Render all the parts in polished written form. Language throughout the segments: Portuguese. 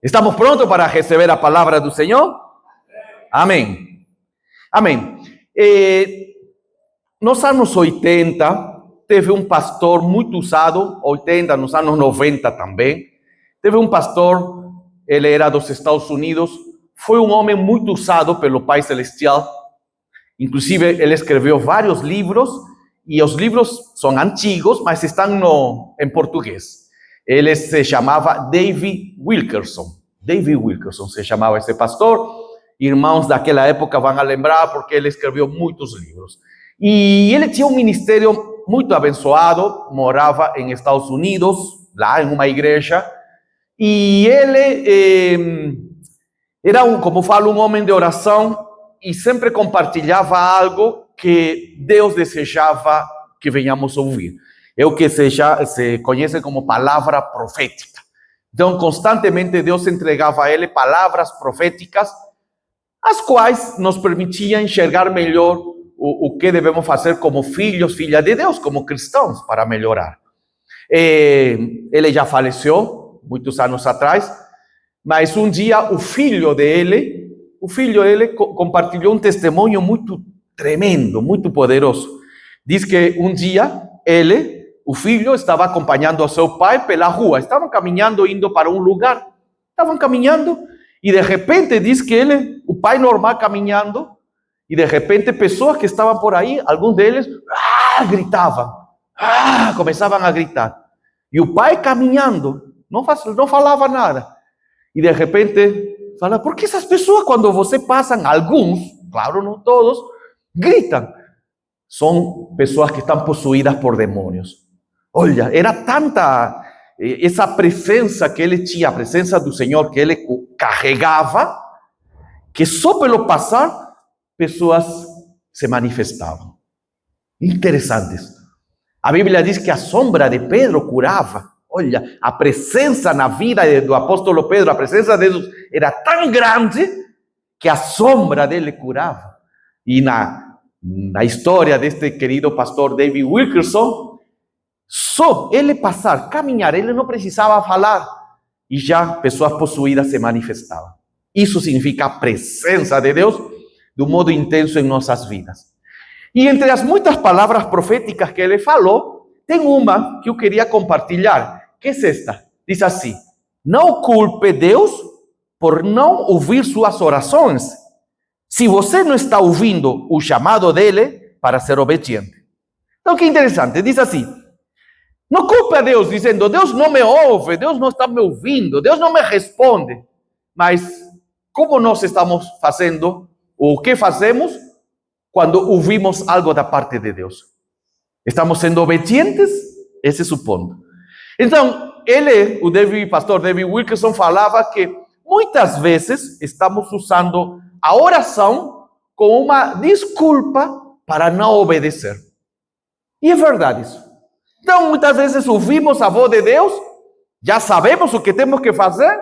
Estamos prontos para receber a palavra do Senhor? Amém. Amém. Nos anos 80, teve um pastor muito usado, 80, nos anos 90 também. Teve um pastor, ele era dos Estados Unidos, foi um homem muito usado pelo Pai Celestial. Inclusive, ele escreveu vários livros, e os livros são antigos, mas estão em português. Ele se chamava David Wilkerson. David Wilkerson se chamava esse pastor. Irmãos daquela época vão lembrar, porque ele escreveu muitos livros. E ele tinha um ministério muito abençoado, morava em Estados Unidos, lá em uma igreja. E ele era, como falo, um homem de oração e sempre compartilhava algo que Deus desejava que venhamos ouvir. É o que se conhece como palavra profética. Então, constantemente Deus entregava a ele palavras proféticas, as quais nos permitiam enxergar melhor o que devemos fazer como filhos, filhas de Deus, como cristãos, para melhorar. Ele já faleceu, muitos anos atrás, mas um dia o filho dele compartilhou um testemunho muito tremendo, muito poderoso. Diz que um dia o filho estava acompanhando o seu pai pela rua, estavam caminhando, indo para um lugar, estavam caminhando, e de repente diz que o pai normal caminhando, e de repente pessoas que estavam por aí, alguns deles, gritavam, começavam a gritar, e o pai caminhando, não falava nada, e de repente fala, por que essas pessoas, quando você passa, alguns, claro, não todos, gritam? São pessoas que estão possuídas por demônios. Olha, era tanta essa presença que ele tinha, a presença do Senhor que ele carregava, que só pelo passar, pessoas se manifestavam. Interessantes. A Bíblia diz que a sombra de Pedro curava. Olha, a presença na vida do apóstolo Pedro, a presença de Deus era tão grande que a sombra dele curava. E na história deste querido pastor David Wilkerson, só ele passar, caminhar, ele não precisava falar, e já pessoas possuídas se manifestavam. Isso significa a presença de Deus de um modo intenso em nossas vidas. E entre as muitas palavras proféticas que ele falou, tem uma que eu queria compartilhar, que é esta. Diz assim: não culpe Deus por não ouvir suas orações, se você não está ouvindo o chamado dele para ser obediente. Então, que interessante, diz assim: não culpe a Deus dizendo, Deus não me ouve, Deus não está me ouvindo, Deus não me responde. Mas como nós estamos fazendo, o que fazemos quando ouvimos algo da parte de Deus? Estamos sendo obedientes? Esse é o ponto. Então, o pastor David Wilkerson falava que muitas vezes estamos usando a oração como uma desculpa para não obedecer. E é verdade isso. Então, muitas vezes ouvimos a voz de Deus, já sabemos o que temos que fazer,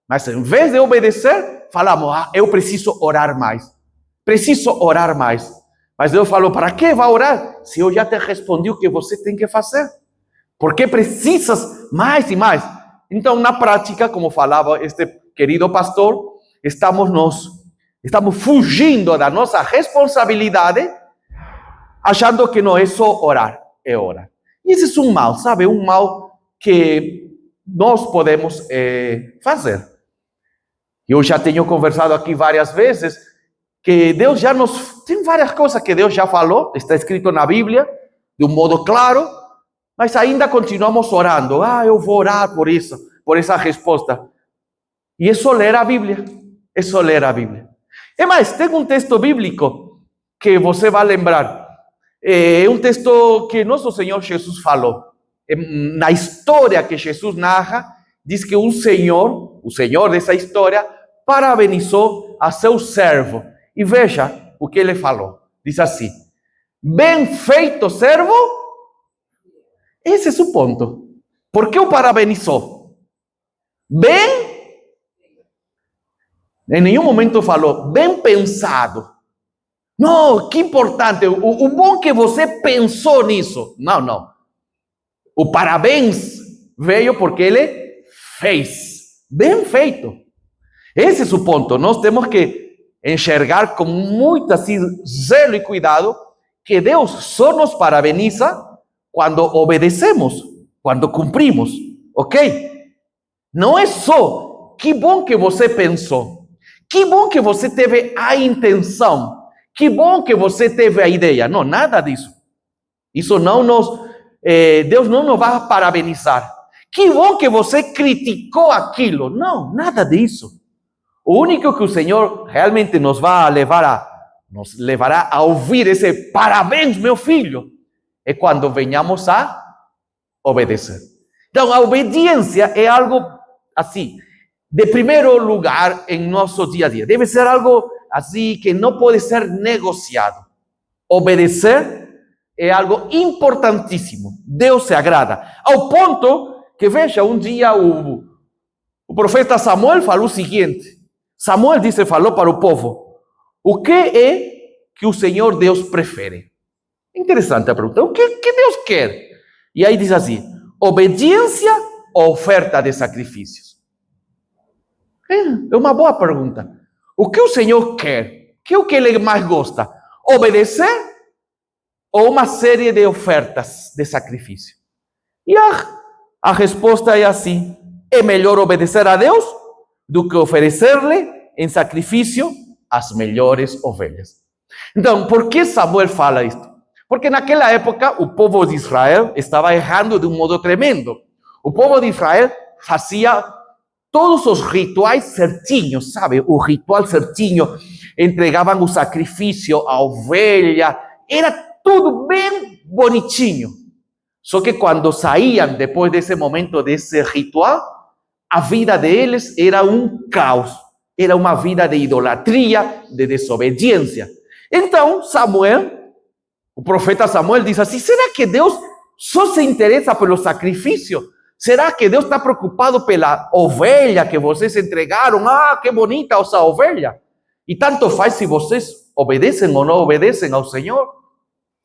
mas em vez de obedecer, falamos, eu preciso orar mais. Preciso orar mais. Mas Deus falou, para que vai orar? Se eu já te respondi o que você tem que fazer. Por que precisas mais e mais? Então, na prática, como falava este querido pastor, estamos fugindo da nossa responsabilidade, achando que não é só orar, é orar. E esse é um mal, sabe? Um mal que nós podemos fazer. Eu já tenho conversado aqui várias vezes que Deus já tem várias coisas que Deus já falou, está escrito na Bíblia, de um modo claro, mas ainda continuamos orando. Eu vou orar por isso, por essa resposta. E é só ler a Bíblia. É só ler a Bíblia. É mais, tem um texto bíblico que você vai lembrar. É um texto que nosso Senhor Jesus falou. Na história que Jesus narra, diz que o Senhor dessa história, parabenizou a seu servo. E veja o que ele falou. Diz assim: bem feito, servo. Esse é o ponto. Por que o parabenizou? Bem. Em nenhum momento falou, bem pensado. Não, que importante. O bom que você pensou nisso. Não. O parabéns veio porque ele fez. Bem feito. Esse é o ponto. Nós temos que enxergar com muito assim, zelo e cuidado que Deus só nos parabeniza quando obedecemos, quando cumprimos, ok? Não é só, que bom que você pensou, que bom que você teve a intenção, que bom que você teve a ideia. Não, nada disso. Isso não Deus não nos vai parabenizar. Que bom que você criticou aquilo. Não, nada disso. O único que o Senhor realmente nos levará a ouvir esse parabéns, meu filho, é quando venhamos a obedecer. Então, a obediência é algo assim, de primeiro lugar em nosso dia a dia. Deve ser algo assim que não pode ser negociado. Obedecer é algo importantíssimo. Deus se agrada. Ao ponto que, veja, um dia o profeta Samuel falou o seguinte. Samuel falou para o povo, o que é que o Senhor Deus prefere? Interessante a pergunta. O que Deus quer? E aí diz assim, obediência ou oferta de sacrifícios? É uma boa pergunta. O que o Senhor quer? Que é o que Ele mais gosta? Obedecer ou uma série de ofertas de sacrifício? E a resposta é assim, é melhor obedecer a Deus do que oferecer-lhe em sacrifício as melhores ovelhas. Então, por que Samuel fala isto? Porque naquela época o povo de Israel estava errando de um modo tremendo. O povo de Israel fazia todos os rituais certinhos, sabe? O ritual certinho, entregavam o sacrifício, a ovelha, era tudo bem bonitinho. Só que quando saíam depois desse momento, desse ritual, a vida deles era um caos. Era uma vida de idolatria, de desobediência. Então, Samuel, o profeta Samuel diz assim, será que Deus só se interessa pelo sacrifício? Será que Deus está preocupado pela ovelha que vocês entregaram? Ah, que bonita essa ovelha. E tanto faz se vocês obedecem ou não obedecem ao Senhor?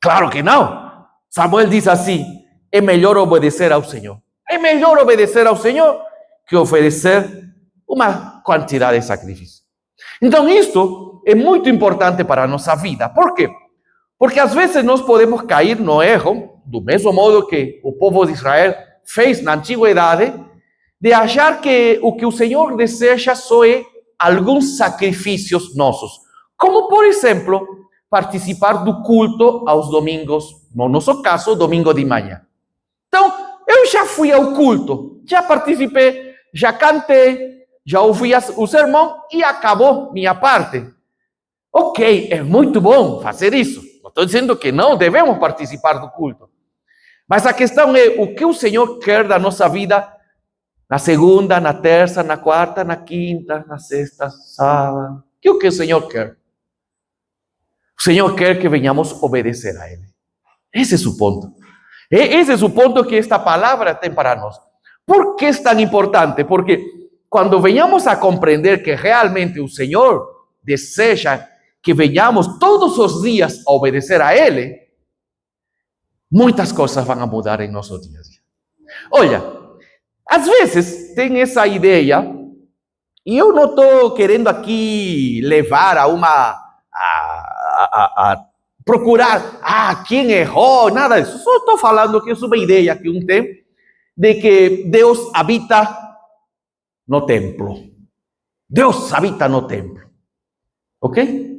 Claro que não. Samuel diz assim, é melhor obedecer ao Senhor. É melhor obedecer ao Senhor que oferecer uma quantidade de sacrifício. Então, isto é muito importante para a nossa vida. Por quê? Porque às vezes nós podemos cair no erro, do mesmo modo que o povo de Israel fez na antiguidade, de achar que o que o Senhor deseja só é alguns sacrifícios nossos. Como, por exemplo, participar do culto aos domingos, no nosso caso, domingo de manhã. Então, eu já fui ao culto, já participei, já cantei, já ouvi o sermão e acabou minha parte. Ok, é muito bom fazer isso. Não estou dizendo que não devemos participar do culto. Mas a questão é o que o Senhor quer da nossa vida na segunda, na terça, na quarta, na quinta, na sexta, sábado. O que o Senhor quer? O Senhor quer que venhamos obedecer a Ele. Esse é o ponto. Esse é o ponto que esta palavra tem para nós. Por que é tão importante? Porque quando venhamos a compreender que realmente o Senhor deseja que venhamos todos os dias a obedecer a Ele, muitas coisas vão mudar em nosso dia a dia. Olha, às vezes tem essa ideia, e eu não estou querendo aqui levar a procurar, quem errou, nada disso. Só estou falando que é uma ideia que um tem, de que Deus habita no templo. Deus habita no templo. Ok?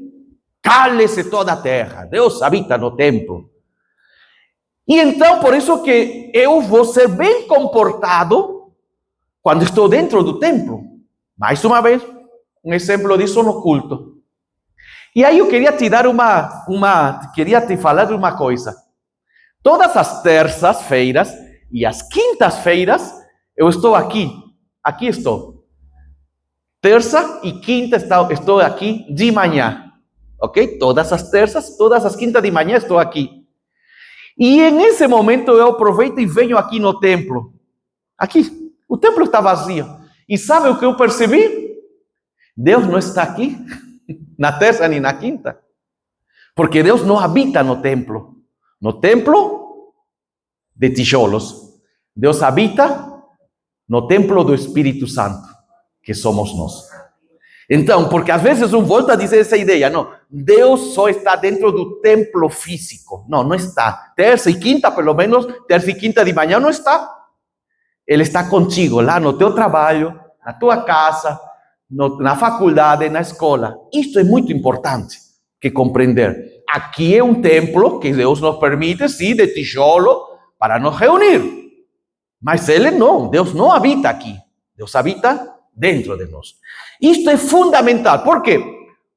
Cale-se toda a terra. Deus habita no templo. E então, por isso que eu vou ser bem comportado quando estou dentro do templo. Mais uma vez, um exemplo disso no culto. E aí eu queria te dar queria te falar de uma coisa. Todas as terças-feiras e as quintas-feiras, eu estou aqui. Aqui estou. Terça e quinta estou aqui de manhã. Ok? Todas as terças, todas as quintas de manhã estou aqui. E nesse momento eu aproveito e venho aqui no templo. Aqui, o templo está vazio. E sabe o que eu percebi? Deus não está aqui na terça nem na quinta. Porque Deus não habita no templo. No templo de tijolos. Deus habita no templo do Espírito Santo. que somos nós. Então, porque às vezes volta a dizer essa ideia, não, Deus só está dentro do templo físico. Não, não está. Terça e quinta, pelo menos, terça e quinta de manhã não está. Ele está contigo lá no teu trabalho, na tua casa, na faculdade, na escola. Isto é muito importante que compreender. Aqui é um templo que Deus nos permite, sim, de tijolo, para nos reunir. Mas Deus não habita aqui. Deus habita dentro de nós. Isto é fundamental. Por quê?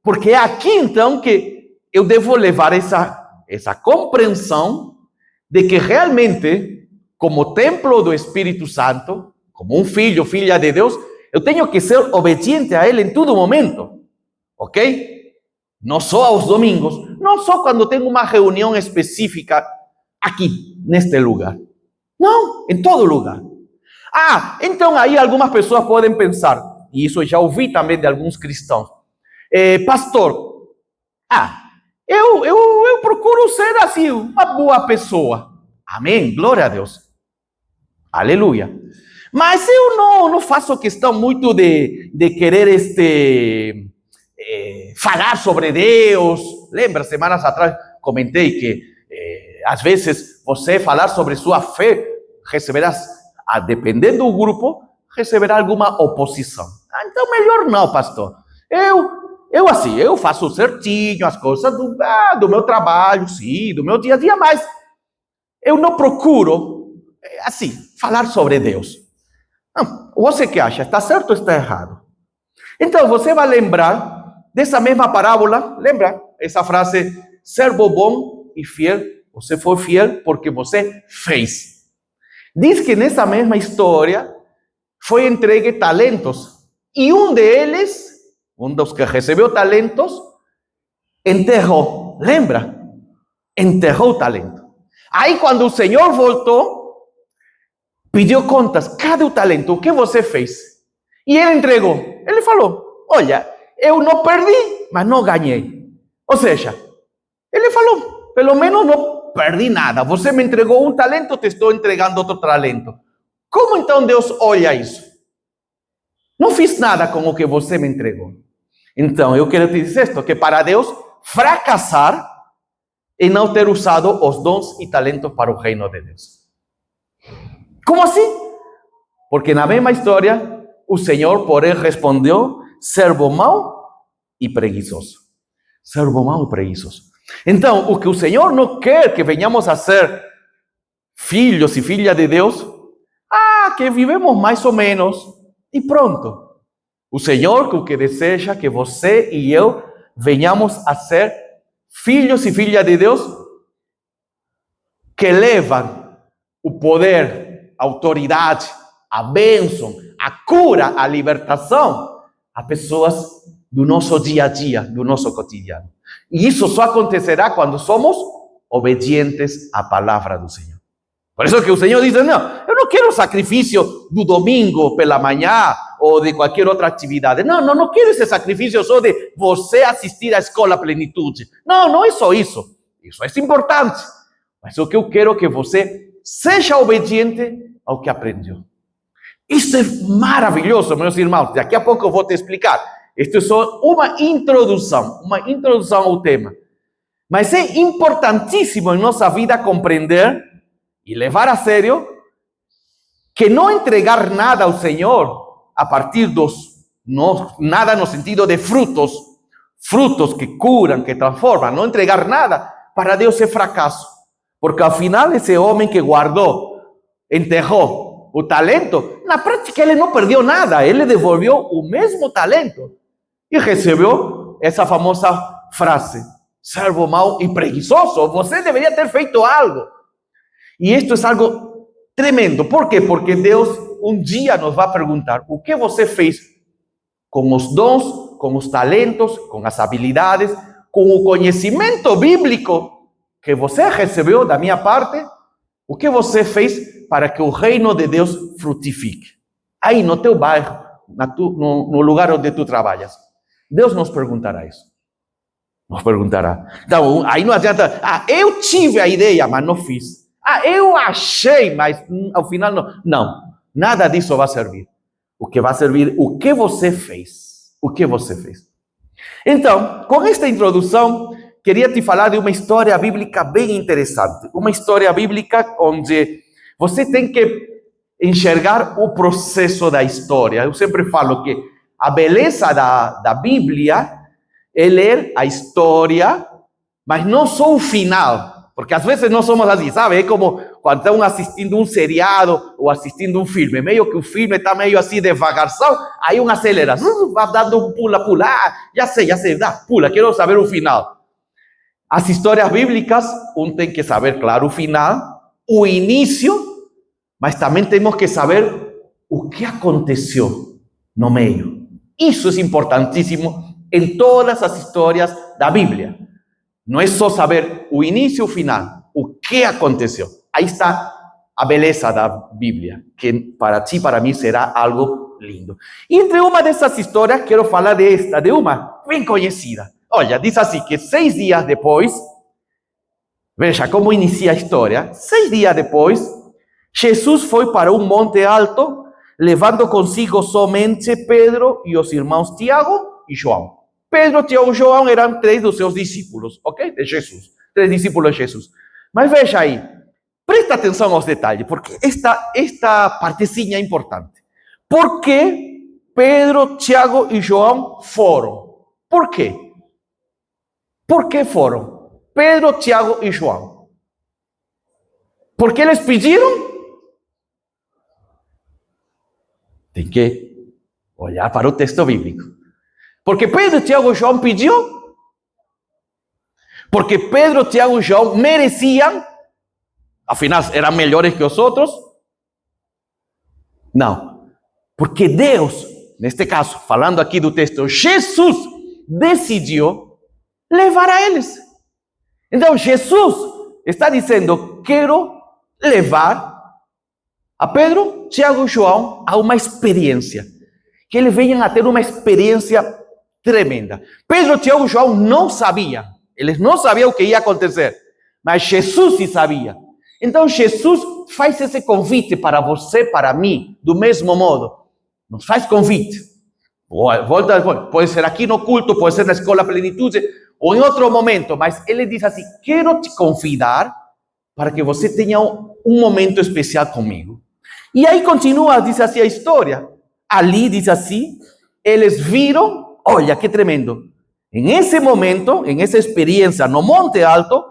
Porque é aqui, então, que eu devo levar essa compreensão de que realmente, como templo do Espírito Santo, como um filho, filha de Deus, eu tenho que ser obediente a Ele em todo momento. Ok? Não só aos domingos, não só quando tenho uma reunião específica aqui, neste lugar. Não, em todo lugar. Então aí algumas pessoas podem pensar, e isso eu já ouvi também de alguns cristãos, pastor, eu procuro ser assim, uma boa pessoa. Amém, glória a Deus. Aleluia. Mas eu não faço questão muito de querer falar sobre Deus. Lembra, semanas atrás comentei que às vezes você falar sobre sua fé, receberás, a depender do grupo, receberá alguma oposição. Então melhor não, pastor. Eu faço certinho as coisas do meu trabalho, sim, do meu dia a dia, mas eu não procuro, assim, falar sobre Deus. Não, você que acha, está certo ou está errado? Então você vai lembrar dessa mesma parábola, lembra? Essa frase, servo bom e fiel, você foi fiel porque você fez. Diz que nessa mesma história foi entregue talentos. E um deles, um dos que recebeu talentos, enterrou. Lembra? Enterrou o talento. Aí quando o Senhor voltou, pediu contas. Cadê o talento? O que você fez? E ele entregou. Ele falou, olha, eu não perdi, mas não ganhei. Ou seja, ele falou, pelo menos não perdi nada. Você me entregou um talento, te estou entregando outro talento. Como então Deus olha isso? Não fiz nada com o que você me entregou. Então, eu quero te dizer isto, que para Deus, fracassar é não ter usado os dons e talentos para o reino de Deus. Como assim? Porque na mesma história, o Senhor, porém, respondeu, servo mau e preguiçoso. Servo mau e preguiçoso. Então, o que o Senhor não quer que venhamos a ser filhos e filhas de Deus, que vivemos mais ou menos e pronto. O Senhor o que deseja que você e eu venhamos a ser filhos e filhas de Deus que levam o poder, a autoridade, a bênção, a cura, a libertação a pessoas do nosso dia a dia, do nosso cotidiano. E isso só acontecerá quando somos obedientes à palavra do Senhor. Por isso que o Senhor diz, não, eu não quero sacrifício do domingo pela manhã ou de qualquer outra atividade. Não quero esse sacrifício só de você assistir à escola plenitude. Não é só isso. Isso é importante. Mas o que eu quero é que você seja obediente ao que aprendeu. Isso é maravilhoso, meus irmãos. Daqui a pouco eu vou te explicar. Isto é só uma introdução ao tema. Mas é importantíssimo em nossa vida compreender e levar a sério que não entregar nada ao Senhor a partir nada no sentido de frutos que curam, que transformam, não entregar nada, para Deus é fracasso. Porque afinal esse homem que guardou, enterrou o talento, na prática ele não perdeu nada, ele devolveu o mesmo talento e recebeu essa famosa frase, servo mau e preguiçoso, você deveria ter feito algo. E isto é algo tremendo. Por quê? Porque Deus um dia nos vai perguntar o que você fez com os dons, com os talentos, com as habilidades, com o conhecimento bíblico que você recebeu da minha parte, o que você fez para que o reino de Deus frutifique. Aí no teu bairro, no lugar onde tu trabalhas. Deus nos perguntará isso. Nos perguntará. Então, aí não adianta, eu tive a ideia, mas não fiz. Eu achei, mas ao final não. Não, nada disso vai servir. O que vai servir o que você fez. O que você fez. Então, com esta introdução, queria te falar de uma história bíblica bem interessante. Uma história bíblica onde você tem que enxergar o processo da história. Eu sempre falo que a beleza da Bíblia é ler a história, mas não só o final. Porque às vezes nós somos assim, sabe? É como quando estão assistindo um seriado ou assistindo um filme. Meio que o filme está meio assim devagarzão, aí um acelera, vai dando um pula, já sei, pula, quero saber o final. As histórias bíblicas, tem que saber, claro, o final, o início, mas também temos que saber o que aconteceu no meio. Isso é importantíssimo em todas as histórias da Bíblia. Não é só saber o início e o final, o que aconteceu. Aí está a beleza da Bíblia, que para ti, para mim, será algo lindo. E entre uma dessas histórias, quero falar de uma bem conhecida. Olha, diz assim que 6 dias depois, veja como inicia a história, 6 dias depois, Jesus foi para um monte alto, levando consigo somente Pedro e os irmãos Tiago e João. Pedro, Tiago e João eram 3 dos seus discípulos, ok? De Jesus. 3 discípulos de Jesus. Mas veja aí, presta atenção aos detalhes, porque esta partezinha é importante. Por que Pedro, Tiago e João foram? Por quê? Por que foram? Pedro, Tiago e João. Porque eles pediram? Tem que olhar para o texto bíblico. Porque Pedro, Tiago e João pediu? Porque Pedro, Tiago e João mereciam? Afinal, eram melhores que os outros? Não. Porque Deus, neste caso, falando aqui do texto, Jesus decidiu levar a eles. Então, Jesus está dizendo, quero levar a Pedro, Tiago e João a uma experiência. Que eles venham a ter uma experiência tremenda. Pedro, Tiago e João não sabiam. Eles não sabiam o que ia acontecer. Mas Jesus sim sabia. Então, Jesus faz esse convite para você, para mim, do mesmo modo. Nos faz convite. Volta depois. Pode ser aqui no culto, pode ser na Escola Plenitude, ou em outro momento. Mas ele diz assim, quero te convidar para que você tenha um momento especial comigo. E aí continua, diz assim a história. Ali, diz assim, eles viram, olha que tremendo. En ese momento, en esa experiencia no monte alto,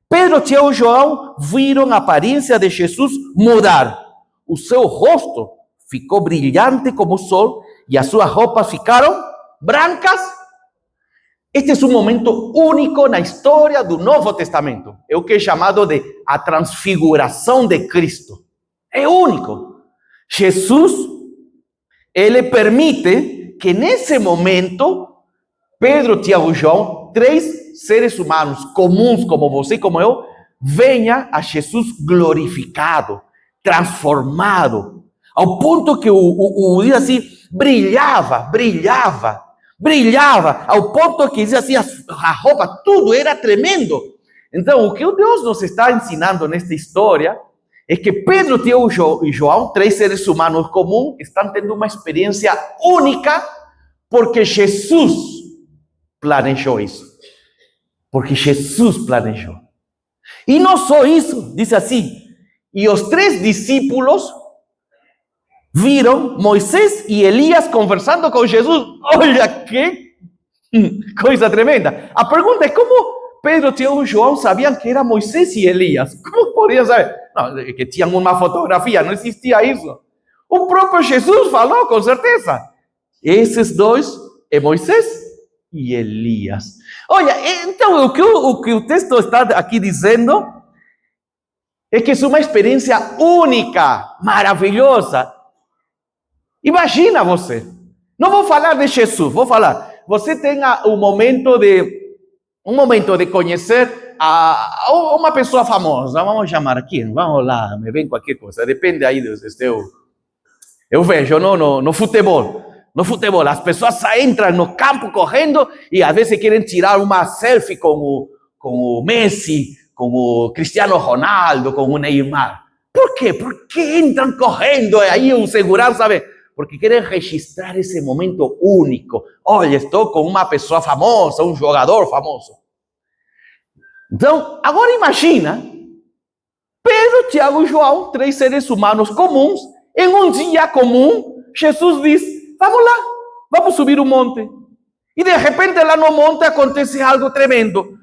Pedro, Tiago e João viram a aparência de Jesus mudar. O seu rosto ficou brilhante como o sol e as suas roupas ficaram brancas. Este é um momento único na história do Novo Testamento. É o que é chamado de a transfiguração de Cristo. É único. Jesus, ele permite que nesse momento Pedro, Tiago e João, 3 seres humanos comuns como você e como eu, venha a Jesus glorificado, transformado, ao ponto que diz assim, brilhava, ao ponto que diz assim, a roupa, tudo era tremendo. Então, o que Deus nos está ensinando nesta história é que Pedro, Tiago e João, 3 seres humanos comuns, estão tendo uma experiência única, porque Jesus planejou isso. Porque Jesus planejou. E não só isso, diz assim, e os 3 discípulos viram Moisés e Elias conversando com Jesus. Olha que coisa tremenda. A pergunta é como Pedro, Tiago e João sabiam que era Moisés e Elias? Como podiam saber? Não, é que tinham uma fotografia, não existia isso. O próprio Jesus falou, com certeza. Esses 2 é Moisés e Elias. Olha, então o que o texto está aqui dizendo é que é uma experiência única, maravilhosa. Imagina você. Não vou falar de Jesus, vou falar. Você tem um momento de conhecer uma pessoa famosa. Vamos chamar aqui, vamos lá, me vem qualquer coisa. Depende aí do seu. Eu vejo no futebol. No futebol, as pessoas entram no campo correndo e às vezes querem tirar uma selfie com o Messi, com o Cristiano Ronaldo, com o Neymar. Por quê? Porque entram correndo e aí o segurança vê. porque querem registrar esse momento único. Olha, estou com uma pessoa famosa, um jogador famoso. Então, agora imagina, Pedro, Tiago e João, 3 seres humanos comuns, em um dia comum, Jesus diz, vamos lá, vamos subir um monte. E de repente lá no monte acontece algo tremendo.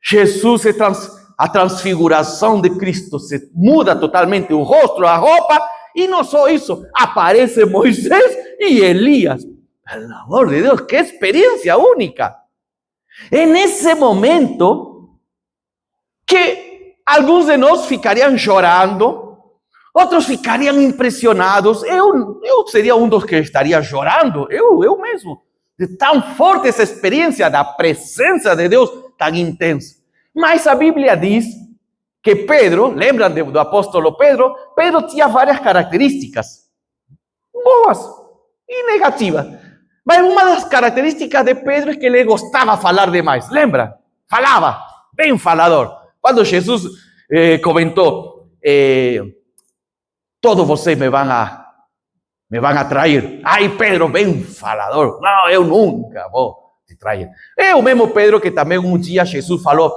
Jesus, a transfiguração de Cristo, se muda totalmente o rosto, a roupa, e não só isso, aparece Moisés e Elias. Pelo amor de Deus, que experiência única. É nesse momento que alguns de nós ficariam chorando, outros ficariam impressionados. Eu seria um dos que estaria chorando, eu mesmo. De tão forte essa experiência da presença de Deus, tão intensa. Mas a Bíblia diz que Pedro, lembram do apóstolo Pedro? Pedro tinha várias características, boas e negativas. Mas uma das características de Pedro é que ele gostava de falar demais. Lembra? Falava, bem falador. Quando Jesus comentou, todos vocês me vão a trair. Ai, Pedro, bem falador. Não, eu nunca vou te trair. É o mesmo Pedro que também um dia Jesus falou,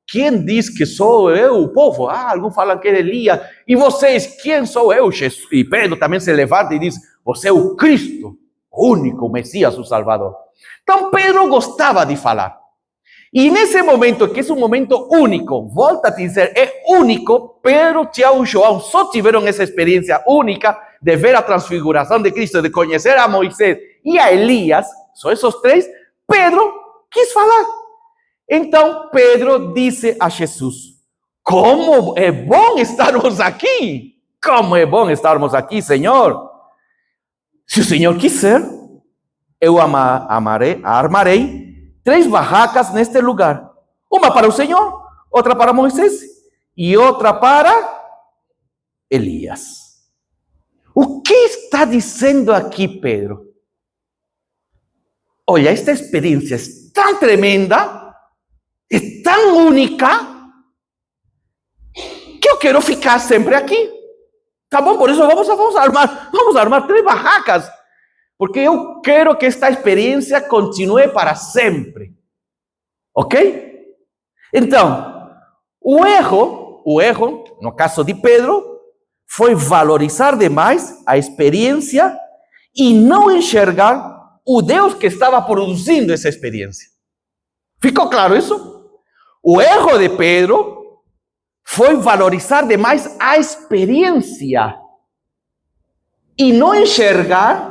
quem diz que sou eu, o povo? Alguns falam que é Elias. E vocês, quem sou eu? Jesus. E Pedro também se levanta e diz, você é o Cristo, o único Messias, o Salvador. Então Pedro gostava de falar. E nesse momento, que é um momento único, volta a dizer, é único, Pedro, Tiago e João só tiveram essa experiência única de ver a transfiguração de Cristo, de conhecer a Moisés e a Elias, só esses 3, Pedro quis falar. Então Pedro disse a Jesus, como é bom estarmos aqui, como é bom estarmos aqui, Senhor. Se o Senhor quiser, eu armarei 3 barracas neste lugar. Uma para o Senhor, outra para Moisés e outra para Elias. O que está dizendo aqui Pedro? Olha, esta experiência é tão tremenda, é tão única, que eu quero ficar sempre aqui. Tá bom? Por isso vamos armar 3 barracas. Porque eu quero que esta experiência continue para sempre. Ok? Então, o erro, no caso de Pedro, foi valorizar demais a experiência e não enxergar o Deus que estava produzindo essa experiência. Ficou claro isso? O erro de Pedro foi valorizar demais a experiência e não enxergar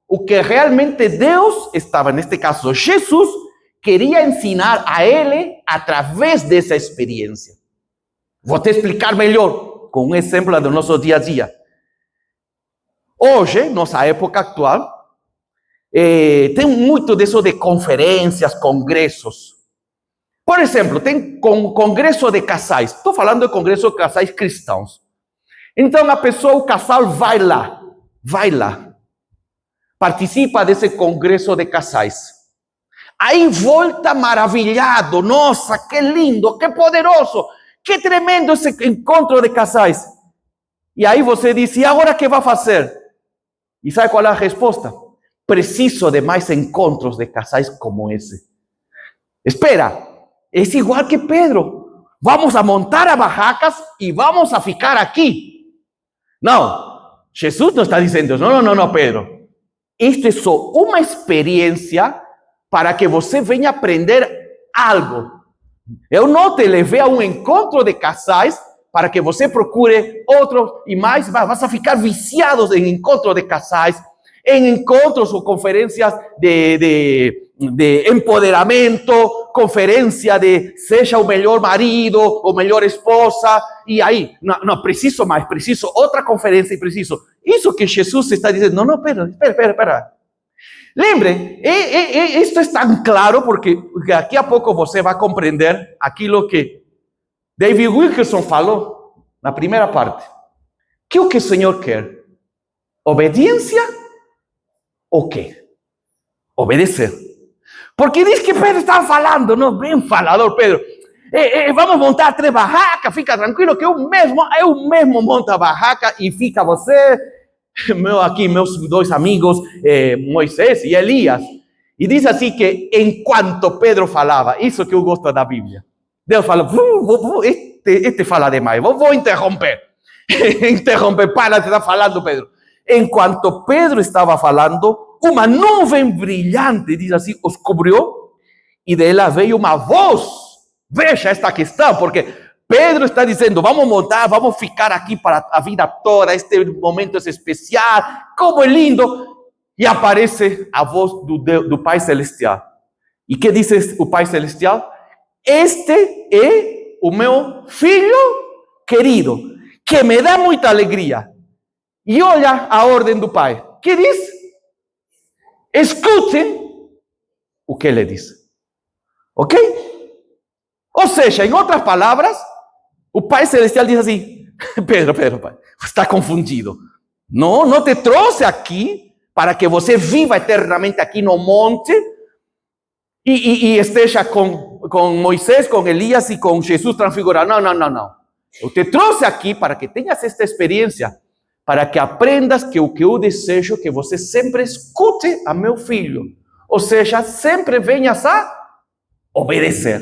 o que realmente Deus estava, neste caso Jesus, queria ensinar a ele através dessa experiência. Vou te explicar melhor com um exemplo do nosso dia a dia. Hoje, nossa época atual, tem muito disso de conferências, congressos. Por exemplo, tem congresso de casais. Estou falando de congresso de casais cristãos. Então, o casal vai lá. Participa desse congresso de casais. Aí volta maravilhado. Nossa, que lindo, que poderoso, que tremendo esse encontro de casais. E aí você diz, e agora o que vai fazer? E sabe qual é a resposta? Preciso de mais encontros de casais como esse. Espera, é igual que Pedro. Vamos a montar as barracas e vamos a ficar aqui. Não, Jesus não está dizendo, não, Pedro. Isto é só uma experiência para que você venha aprender algo. Eu não te levei a um encontro de casais para que você procure outros e mais. Vas a ficar viciados em encontros de casais, em encontros ou conferências de empoderamento, conferência de seja o melhor marido, ou melhor esposa, e aí, não, preciso mais, preciso outra conferência e preciso. Isso que Jesus está dizendo, não, espera. Lembre, isto é tão claro porque daqui a pouco você vai compreender aquilo que David Wilkerson falou na primeira parte. Que o que o Senhor quer? Obediência ou quê? Obedecer. Porque diz que Pedro estava falando, não, bem falador Pedro. Vamos montar 3 barracas, fica tranquilo que eu mesmo monto a barraca e fica você meus dois amigos, Moisés e Elias. E diz assim que enquanto Pedro falava, isso que eu gosto da Bíblia, Deus fala, este fala demais, vou interromper. Interromper, para de estar falando, Pedro. Enquanto Pedro estava falando, uma nuvem brilhante, diz assim, os cobriu, e dela veio uma voz. Veja esta questão, porque Pedro está dizendo, vamos montar, vamos ficar aqui para a vida toda, este momento é especial, como é lindo. E aparece a voz do Pai Celestial. E que diz o Pai Celestial? Este é o meu filho querido, que me dá muita alegria. E olha a ordem do Pai. Que diz? Escutem o que ele diz. Ok? Ou seja, em outras palavras, o Pai Celestial diz assim, Pedro, está confundido. Não te trouxe aqui para que você viva eternamente aqui no monte e esteja com Moisés, com Elias e com Jesus transfigurado. Não. Eu te trouxe aqui para que tenhas esta experiência, para que aprendas que o que eu desejo é que você sempre escute a meu filho. Ou seja, sempre venhas a obedecer.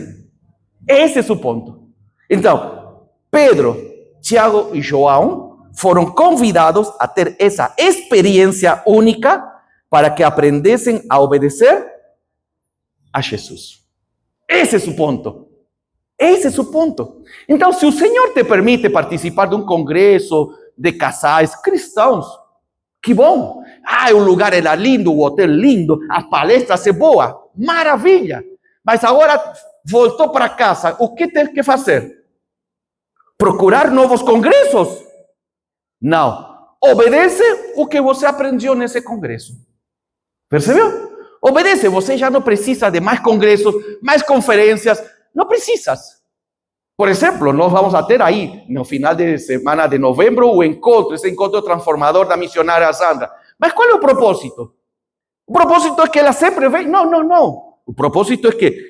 Esse é o ponto. Então, Pedro, Tiago e João foram convidados a ter essa experiência única para que aprendessem a obedecer a Jesus. Esse é o ponto. Esse é o ponto. Então, se o Senhor te permite participar de um congresso de casais cristãos, que bom. O lugar era lindo, o hotel lindo, as palestras é boa, maravilha. Mas agora voltou para casa, o que tem que fazer? Procurar novos congressos? Não. Obedece o que você aprendeu nesse congresso. Percebeu? Obedece. Você já não precisa de mais congressos, mais conferências. Não precisas. Por exemplo, nós vamos a ter aí, no final de semana de novembro, esse encontro transformador da missionária Sandra. Mas qual é o propósito? O propósito é que ela sempre vem? Não. O propósito é que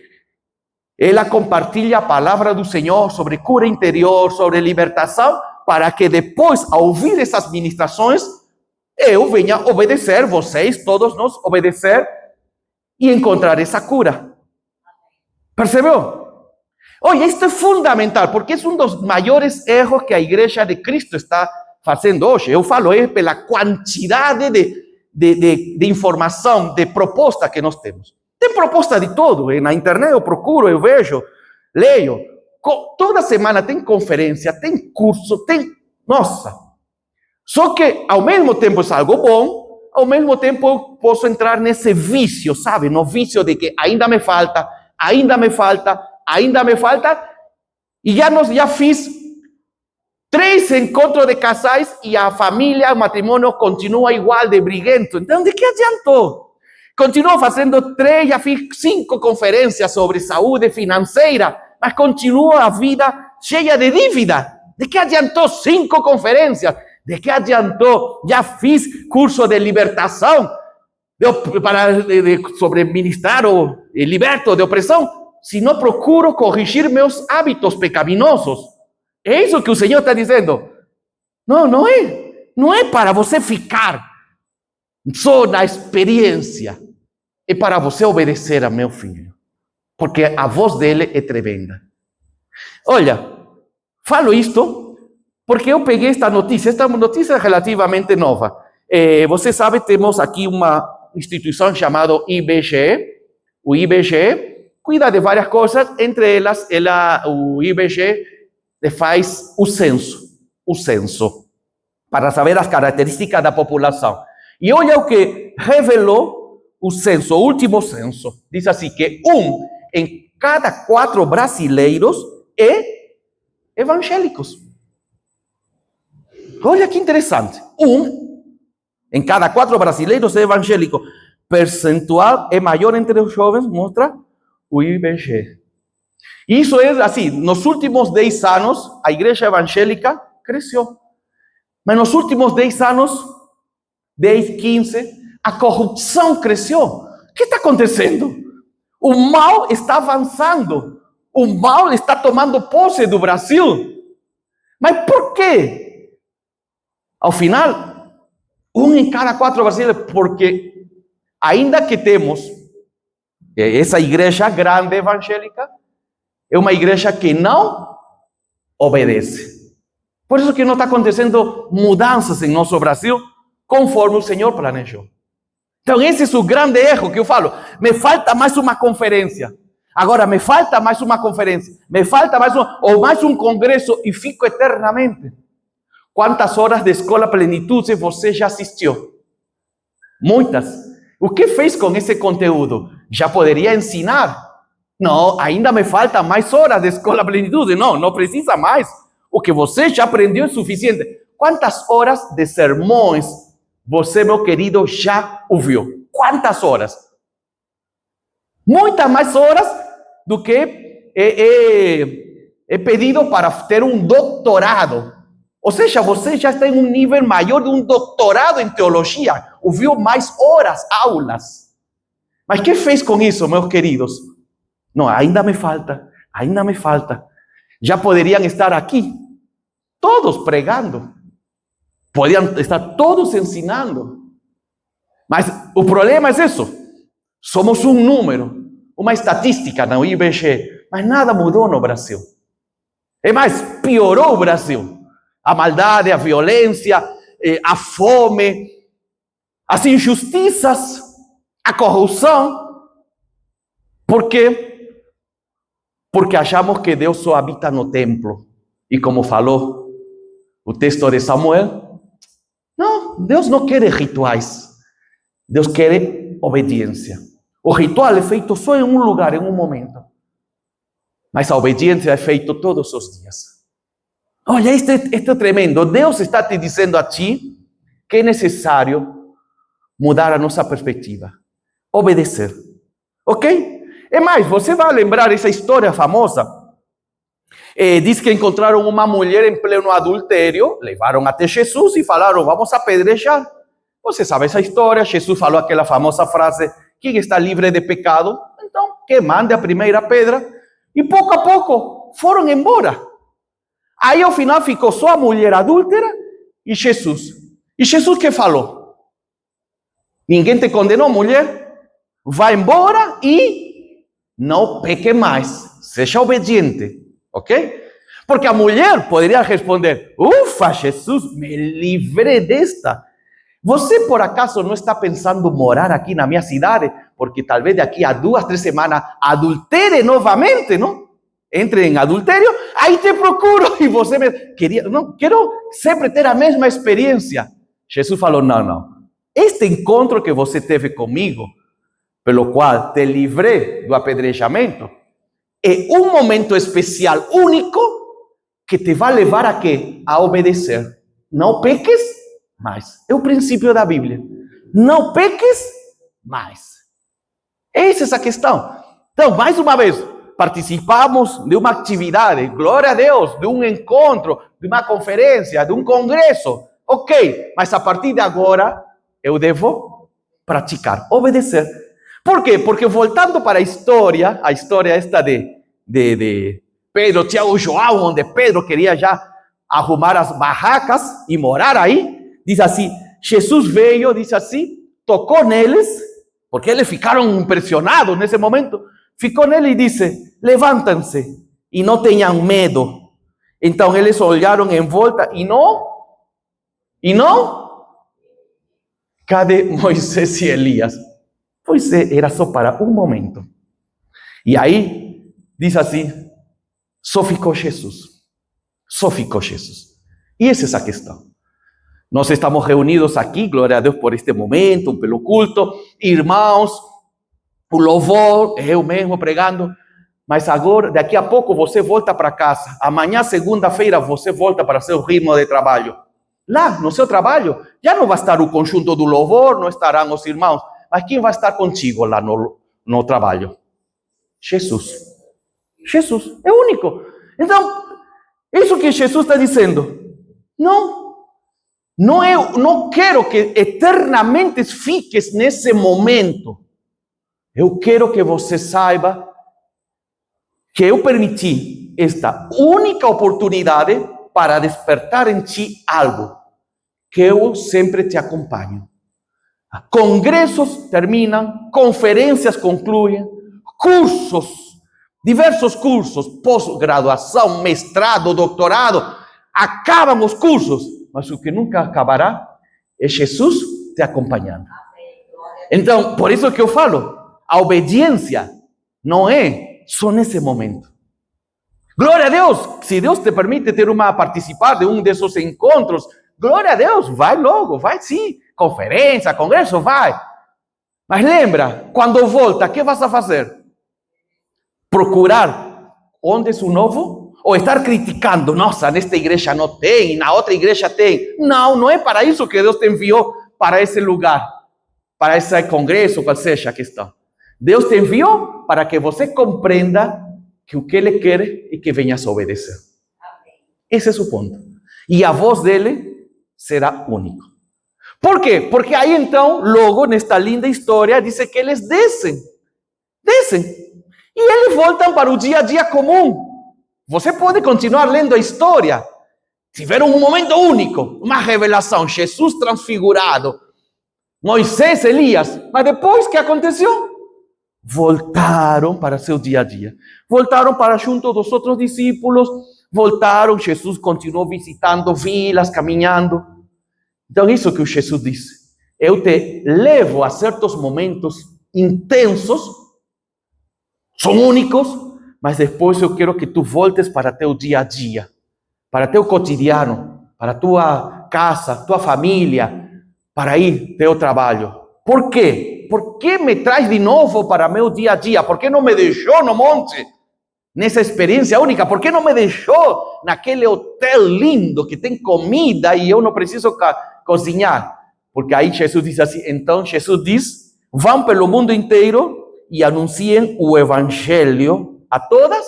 ela compartilha a palavra do Senhor sobre cura interior, sobre libertação, para que depois, ao ouvir essas ministrações, eu venha obedecer, vocês, todos nós, obedecer e encontrar essa cura. Percebeu? Olha, isto é fundamental, porque é um dos maiores erros que a Igreja de Cristo está fazendo hoje. Eu falo pela quantidade de informação, de proposta que nós temos. Tem proposta de todo, na internet eu procuro, eu vejo, leio. Toda semana tem conferência, tem curso, Nossa! Só que, ao mesmo tempo, é algo bom, ao mesmo tempo, eu posso entrar nesse vício, sabe? No vício de que ainda me falta, e já fiz 3 encontros de casais e a família, o matrimônio continua igual de briguento. Então, de que adiantou? Continuo fazendo 3, já fiz 5 conferências sobre saúde financeira, mas continua a vida cheia de dívida. De que adiantou 5 conferências? De que adiantou? Já fiz curso de libertação sobre ministrar o liberto de opressão, se não procuro corrigir meus hábitos pecaminosos. É isso que o Senhor está dizendo. Não é para você ficar só na experiência. É para você obedecer a meu filho. Porque a voz dele é tremenda. Olha, falo isto porque eu peguei esta notícia é relativamente nova. Você sabe, temos aqui uma instituição chamada IBGE. O IBGE cuida de várias coisas, entre elas, o IBGE faz o censo, para saber as características da população. E olha o que revelou o censo, o último censo. Diz assim que 1 em cada 4 brasileiros é evangélicos. Olha que interessante. 1 em cada 4 brasileiros é evangélico. Percentual é maior entre os jovens, mostra o IBGE. Isso é assim, nos últimos 10 anos, a igreja evangélica cresceu. Mas nos últimos 10 anos, 10, 15, a corrupção cresceu. O que está acontecendo? O mal está avançando. O mal está tomando posse do Brasil. Mas por quê? Ao final, em cada 4 brasileiros, porque ainda que temos essa igreja grande evangélica, é uma igreja que não obedece. Por isso que não está acontecendo mudanças em nosso Brasil, conforme o Senhor planejou. Então esse é o grande erro que eu falo. Me falta mais uma conferência. Agora me falta mais uma conferência. Me falta ou mais um congresso e fico eternamente. Quantas horas de Escola Plenitude você já assistiu? Muitas. O que fez com esse conteúdo? Já poderia ensinar? Não, ainda me falta mais horas de Escola Plenitude. Não precisa mais. O que você já aprendeu é suficiente. Quantas horas de sermões você, meu querido, já ouviu? Quantas horas? Muitas mais horas do que é pedido para ter um doutorado. Ou seja, você já está em um nível maior de um doutorado em teologia. Ouviu mais horas, aulas. Mas o que fez com isso, meus queridos? Não, ainda me falta. Já poderiam estar aqui, todos pregando. Poderiam estar todos ensinando. Mas o problema é isso. Somos um número, uma estatística no IBGE. Mas nada mudou no Brasil. É mais, piorou o Brasil. A maldade, a violência, a fome, as injustiças, a corrupção. Por quê? Porque achamos que Deus só habita no templo. E como falou o texto de Samuel, não, Deus não quer rituais. Deus quer obediência. O ritual é feito só em um lugar, em um momento. Mas a obediência é feita todos os dias. Olha, isto é tremendo. Deus está te dizendo a ti que é necessário mudar a nossa perspectiva. Obedecer. Ok? É mais, você vai lembrar essa história famosa. Diz que encontraram uma mulher em pleno adultério, levaram até Jesus e falaram, vamos apedrejar. Você sabe essa história, Jesus falou aquela famosa frase, quem está livre de pecado, então que mande a primeira pedra. E pouco a pouco foram embora. Aí ao final ficou só a mulher adúltera e Jesus. E Jesus que falou? Ninguém te condenou, mulher? Vá embora e não peque mais. Seja obediente. Ok? Porque a mulher poderia responder, ufa, Jesus, me livrei desta. Você por acaso não está pensando morar aqui na minha cidade? Porque talvez daqui a 2, 3 semanas adultere novamente, não? Entre em adultério, aí te procuro e você me queria, não, quero sempre ter a mesma experiência. Jesus falou, não. Este encontro que você teve comigo, pelo qual te livrei do apedrejamento, é um momento especial, único, que te vai levar a quê? A obedecer. Não peques mais. É o princípio da Bíblia. Não peques mais. Essa é essa questão. Então, mais uma vez, participamos de uma atividade, glória a Deus, de um encontro, de uma conferência, de um congresso. Ok, mas a partir de agora, eu devo praticar, obedecer. Por quê? Porque voltando para a história esta de Pedro, Tiago e João, onde Pedro queria já arrumar as barracas e morar aí, diz assim, Jesus veio, diz assim, tocou neles, porque eles ficaram impressionados nesse momento, ficou nele e disse, levantem-se e não tenham medo. Então eles olharam em volta e não, cadê Moisés e Elias? Pois era só para um momento. E aí, diz assim, só ficou Jesus. E essa é essa questão. Nós estamos reunidos aqui, glória a Deus por este momento, pelo culto, irmãos, o louvor, eu mesmo pregando, mas agora, daqui a pouco você volta para casa, amanhã, segunda-feira, você volta para seu ritmo de trabalho. Lá, no seu trabalho, já não vai estar o conjunto do louvor, não estarão os irmãos, mas quem vai estar contigo lá no trabalho? Jesus, é o único. Então, isso que Jesus está dizendo, não quero que eternamente fiques nesse momento. Eu quero que você saiba que eu permiti esta única oportunidade para despertar em ti algo que eu sempre te acompanho. Congressos terminam, conferências concluem, cursos, diversos cursos, pós-graduação, mestrado, doutorado, acabam os cursos, mas o que nunca acabará é Jesus te acompanhando. Então, por isso que eu falo, a obediência não é só nesse momento. Glória a Deus, se Deus te permite participar de um desses encontros, glória a Deus, vai logo, vai sim, conferência, congresso, vai. Mas lembra, quando volta, o que vas a fazer? Procurar onde é o novo? Ou estar criticando, nossa, nesta igreja não tem, na outra igreja tem. Não, não é para isso que Deus te enviou para esse lugar, para esse congresso, qual seja a questão. Deus te enviou para que você compreenda que o que Ele quer é que venhas a obedecer. Esse é o ponto. E a voz dele será única. Por quê? Porque aí então, logo, nesta linda história, diz que eles descem. E eles voltam para o dia a dia comum. Você pode continuar lendo a história. Tiveram um momento único, uma revelação, Jesus transfigurado, Moisés, Elias. Mas depois, o que aconteceu? Voltaram para seu dia a dia. Voltaram para junto dos outros discípulos. Voltaram, Jesus continuou visitando vilas, caminhando. Então, isso que o Jesus disse. Eu te levo a certos momentos intensos, são únicos, mas depois eu quero que tu voltes para teu dia a dia, para teu cotidiano, para tua casa, tua família, para ir teu trabalho. Por quê? Por que me traz de novo para meu dia a dia? Por que não me deixou no monte? Nessa experiência única, por que não me deixou naquele hotel lindo que tem comida e eu não preciso cozinhar? Porque aí Jesus diz assim, então Jesus diz, vão pelo mundo inteiro e anunciem o evangelho a todas.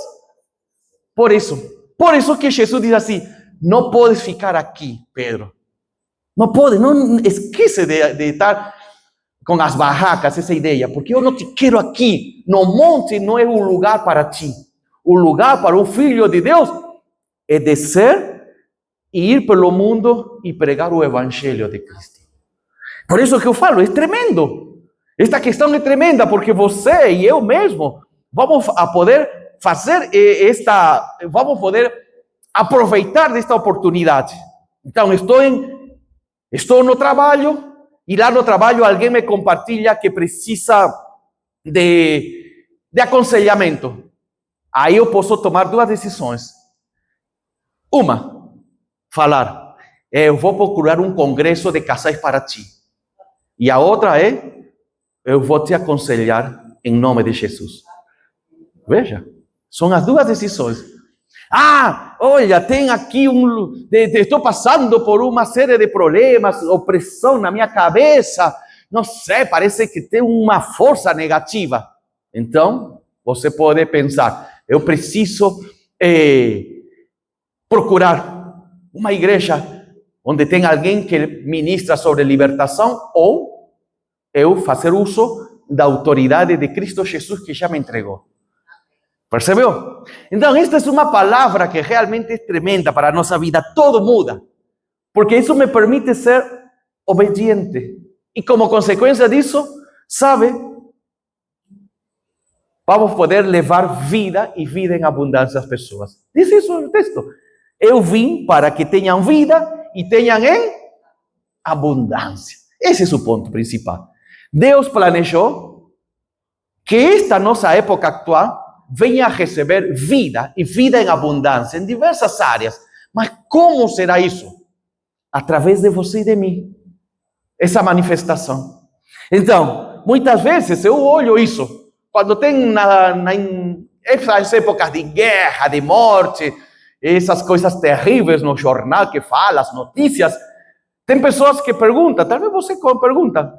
Por isso que Jesus diz assim, não podes ficar aqui, Pedro. Não pode, não esquece de estar com as barracas, essa ideia, porque eu não te quero aqui. No monte não é um lugar para ti. O lugar para um filho de Deus é descer e ir pelo mundo e pregar o evangelho de Cristo. Por isso que eu falo, é tremendo. Esta questão é tremenda, porque você e eu mesmo vamos a poder fazer vamos poder aproveitar desta oportunidade. Então, estou no trabalho, e lá no trabalho alguém me compartilha que precisa de aconselhamento. Aí eu posso tomar duas decisões. Uma, falar, eu vou procurar um congresso de casais para ti. E a outra é, eu vou te aconselhar em nome de Jesus. Veja, são as duas decisões. Olha, tem aqui estou passando por uma série de problemas, opressão na minha cabeça, não sei, parece que tem uma força negativa. Então, você pode pensar, eu preciso procurar uma igreja onde tem alguém que ministra sobre libertação, ou eu fazer uso da autoridade de Cristo Jesus que já me entregou. Percebeu? Então, esta é uma palavra que realmente é tremenda para a nossa vida. Todo muda. Porque isso me permite ser obediente. E como consequência disso, sabe, vamos poder levar vida e vida em abundância às pessoas. Diz isso no texto. Eu vim para que tenham vida e tenham em abundância. Esse é o ponto principal. Deus planejou que esta nossa época atual venha a receber vida e vida em abundância em diversas áreas. Mas como será isso? Através de você e de mim. Essa manifestação. Então, muitas vezes eu olho isso. Quando tem essas épocas de guerra, de morte, essas coisas terríveis no jornal que fala, as notícias, tem pessoas que perguntam, talvez você pergunta,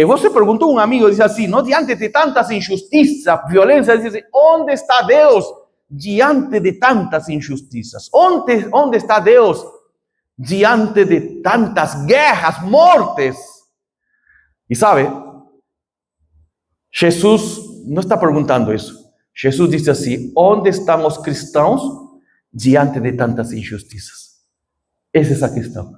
você perguntou a um amigo, diz assim, no, diante de tantas injustiças, violência, diz assim, onde está Deus diante de tantas injustiças? Onde está Deus diante de tantas guerras, mortes? E sabe, Jesus não está perguntando isso. Jesus diz assim, onde estão os cristãos diante de tantas injustiças? Essa é a questão.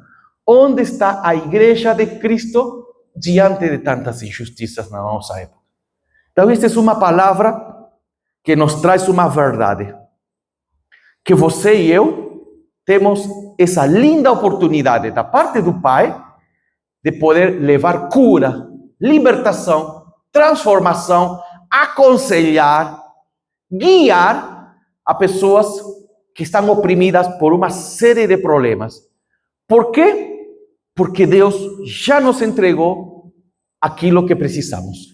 Onde está a igreja de Cristo diante de tantas injustiças na nossa época? Então, esta é uma palavra que nos traz uma verdade. Que você e eu temos essa linda oportunidade da parte do Pai de poder levar cura, libertação, transformação, aconselhar, guiar a pessoas que estão oprimidas por uma série de problemas. Por quê? Porque Deus já nos entregou aquilo que precisamos.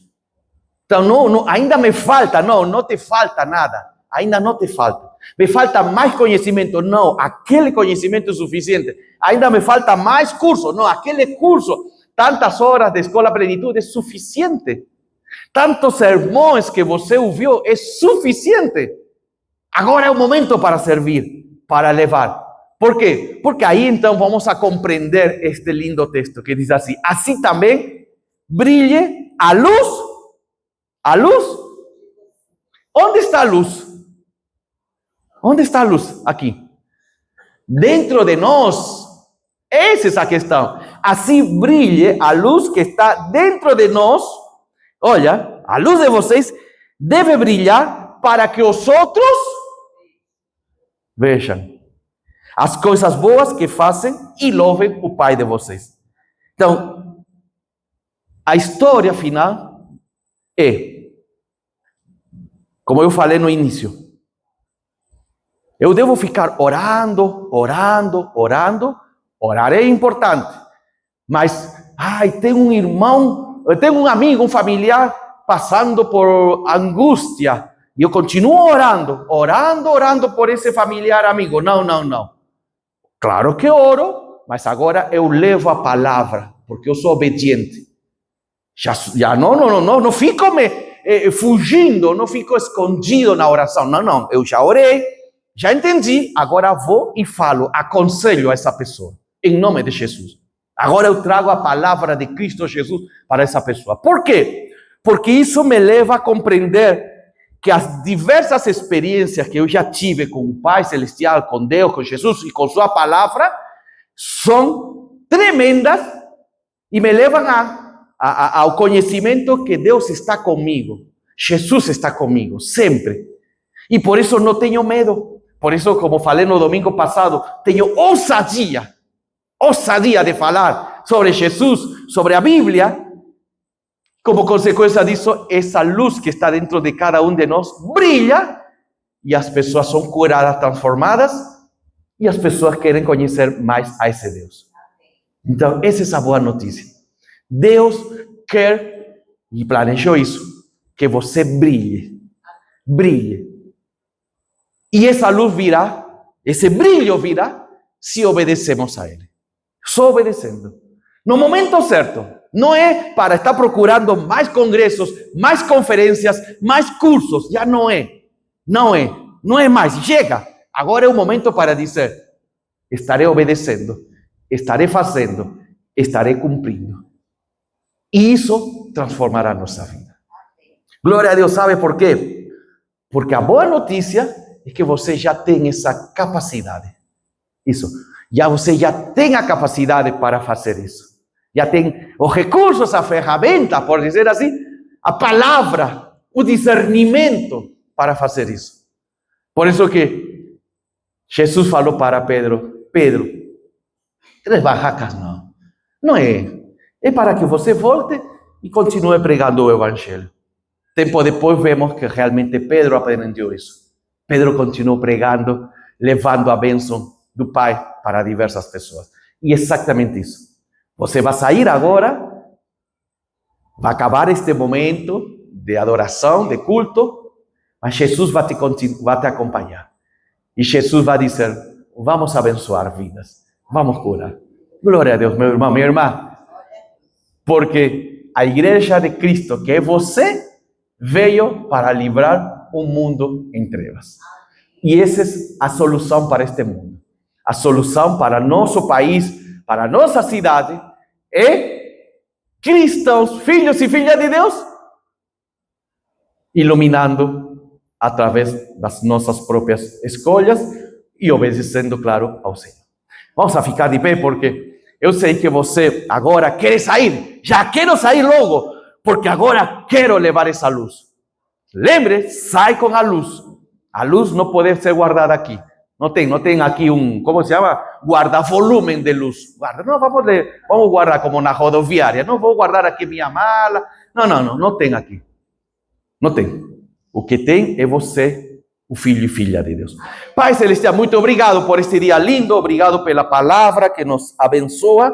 Então, ainda me falta, não te falta nada, ainda não te falta. Me falta mais conhecimento, não, aquele conhecimento é suficiente. Ainda me falta mais curso, não, aquele curso, tantas horas de escola plenitude é suficiente. Tantos sermões que você ouviu é suficiente. Agora é o momento para servir, para levar. Por quê? Porque aí então vamos a compreender este lindo texto que diz assim: assim também brilhe a luz. A luz? Onde está a luz? Onde está a luz? Aqui. Dentro de nós. Essa é a questão. Assim brilhe a luz que está dentro de nós. Olha, a luz de vocês deve brilhar para que os outros vejam as coisas boas que fazem e louvem o Pai de vocês. Então, a história final é, como eu falei no início, eu devo ficar orando. Orar é importante, mas, tem um irmão, tem um amigo, um familiar passando por angústia, e eu continuo orando por esse familiar amigo. Não. Claro que oro, mas agora eu levo a palavra, porque eu sou obediente. Já não fico fugindo, não fico escondido na oração. Não, eu já orei, já entendi, agora vou e falo, aconselho a essa pessoa, em nome de Jesus. Agora eu trago a palavra de Cristo Jesus para essa pessoa. Por quê? Porque isso me leva a compreender que as diversas experiências que eu já tive com o Pai Celestial, com Deus, com Jesus e com sua palavra, são tremendas e me levam ao conhecimento que Deus está comigo. Jesus está comigo, sempre. E por isso não tenho medo. Por isso, como falei no domingo passado, tenho ousadia de falar sobre Jesus, sobre a Bíblia. Como consequência disso, essa luz que está dentro de cada um de nós brilha e as pessoas são curadas, transformadas e as pessoas querem conhecer mais a esse Deus. Então, essa é a boa notícia. Deus quer e planejou isso, que você brilhe. E essa luz virá, esse brilho virá, se obedecemos a Ele. Só obedecendo. No momento certo. Não é para estar procurando mais congressos, mais conferências, mais cursos. Já não é. Não é mais. Chega. Agora é o momento para dizer: estarei obedecendo, estarei fazendo, estarei cumprindo. E isso transformará a nossa vida. Glória a Deus. Sabe por quê? Porque a boa notícia é que você já tem essa capacidade. Você já tem a capacidade para fazer isso. Já tem os recursos, a ferramenta, por dizer assim, a palavra, o discernimento para fazer isso. Por isso que Jesus falou para Pedro: 3 barracas não é. É para que você volte e continue pregando o evangelho. Tempo depois vemos que realmente Pedro aprendeu isso. Pedro continuou pregando, levando a bênção do Pai para diversas pessoas. E exatamente isso. Você vai sair agora, vai acabar este momento de adoração, de culto, mas Jesus vai te acompanhar. E Jesus vai dizer: vamos abençoar vidas, vamos curar. Glória a Deus, meu irmão, minha irmã. Porque a igreja de Cristo, que é você, veio para livrar o mundo em trevas. E essa é a solução para este mundo. A solução para nosso país, para nossa cidade, é cristãos, filhos e filhas de Deus, iluminando através das nossas próprias escolhas e obedecendo, claro, ao Senhor. Vamos a ficar de pé porque Eu sei que você agora quer sair. Já quero sair logo, porque agora quero levar essa luz. Lembre, sai com a luz. A luz não pode ser guardada aqui. Não tem aqui como se chama? Guarda-volumen de luz. Não, vamos guardar como na rodoviária. Não vou guardar aqui minha mala. Não tem aqui. Não tem. O que tem é você, o filho e filha de Deus. Pai Celestial, muito obrigado por este dia lindo. Obrigado pela palavra que nos abençoa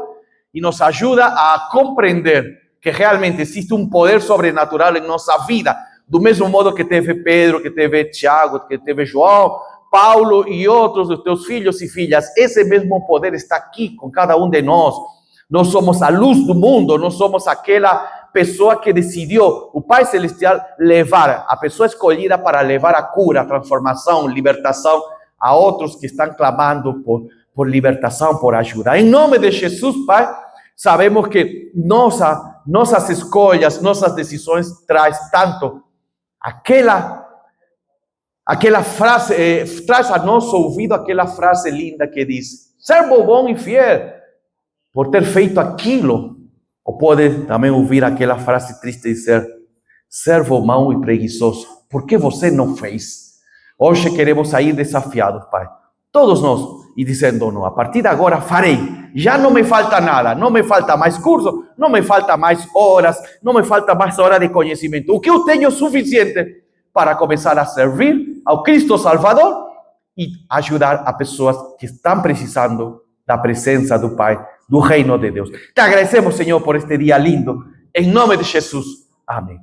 e nos ajuda a compreender que realmente existe poder sobrenatural em nossa vida. Do mesmo modo que teve Pedro, que teve Tiago, que teve João, Paulo e outros dos teus filhos e filhas. Esse mesmo poder está aqui com cada de nós. Nós somos a luz do mundo, nós somos aquela pessoa que decidiu, o Pai Celestial, levar, a pessoa escolhida para levar a cura, a transformação, libertação a outros que estão clamando por libertação, por ajuda. Em nome de Jesus, Pai, sabemos que nossas escolhas, nossas decisões traz tanto aquela frase, traz a nosso ouvido aquela frase linda que diz: servo bom e fiel, por ter feito aquilo. Ou pode também ouvir aquela frase triste dizer: servo mau e preguiçoso, por que você não fez? Hoje queremos sair desafiados, Pai, todos nós, e dizendo: não, a partir de agora farei. Já não me falta nada, não me falta mais curso, não me falta mais horas, não me falta mais hora de conhecimento. O que eu tenho é suficiente para começar a servir ao Cristo Salvador e ajudar a pessoas que estão precisando da presença do Pai, do reino de Deus. Te agradecemos, Senhor, por este dia lindo. Em nome de Jesus. Amém.